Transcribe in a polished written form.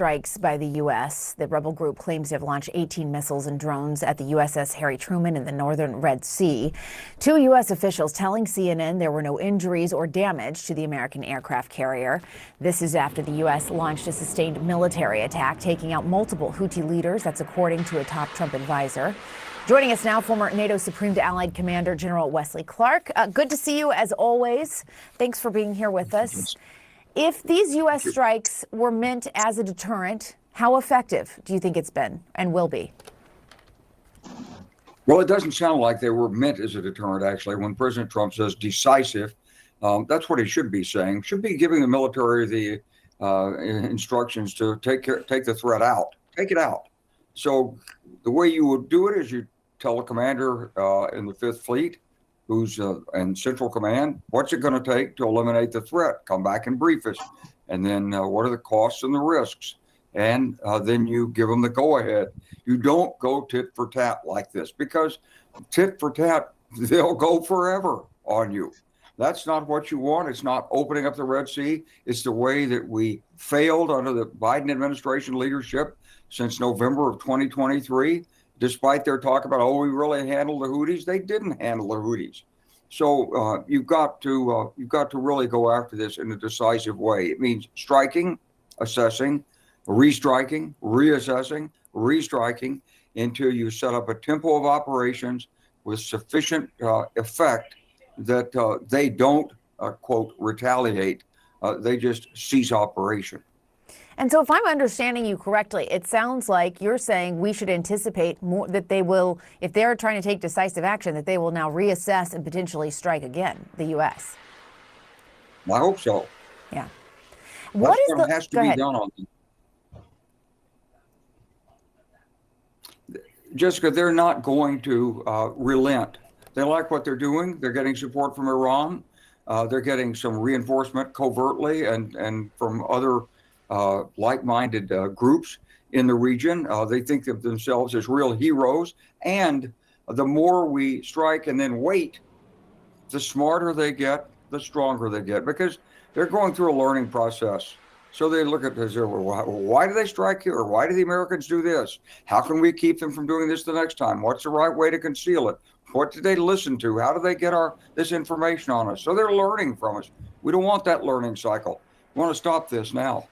strikes by the U.S. The rebel group claims to have launched 18 missiles and drones at the USS Harry Truman in the northern Red Sea. Two U.S. officials telling CNN there were no injuries or damage to the American aircraft carrier. This is after the U.S. launched a sustained military attack, taking out multiple Houthi leaders. That's according to a top Trump advisor. Joining us now, former NATO Supreme Allied Commander General Wesley Clark. Good to see you as always. Thanks for being here with us. If these U.S. strikes were meant as a deterrent, how effective do you think it's been and will be? Well, it doesn't sound like they were meant as a deterrent, actually. When President Trump says decisive, that's what he should be saying. Should be giving the military the instructions to take the threat out. Take it out. So the way you would do it is you tell a commander in the Fifth Fleet, who's in Central Command, what's it going to take to eliminate the threat? Come back and brief us. And then what are the costs and the risks? And then you give them the go-ahead. You don't go tit for tat like this, because tit for tat, they'll go forever on you. That's not what you want. It's not opening up the Red Sea. It's the way that we failed under the Biden administration leadership since November of 2023. Despite their talk about, we really handled the Houthis, they didn't handle the Houthis. So you've got to really go after this in a decisive way. It means striking, assessing, restriking, reassessing, restriking until you set up a tempo of operations with sufficient effect that they don't, quote, retaliate. They just cease operation. And so if I'm understanding you correctly, it sounds like you're saying we should anticipate more that they will, if they're trying to take decisive action, that they will now reassess and potentially strike again, the U.S. I hope so. Yeah. What has to be done on them. Jessica, they're not going to relent. They like what they're doing. They're getting support from Iran. They're getting some reinforcement covertly and from other like-minded groups in the region. They think of themselves as real heroes. And the more we strike and then wait, the smarter they get, the stronger they get, because they're going through a learning process. So they look at this, why do they strike here? Why do the Americans do this? How can we keep them from doing this the next time? What's the right way to conceal it? What did they listen to? How do they get this information on us? So they're learning from us. We don't want that learning cycle. We want to stop this now.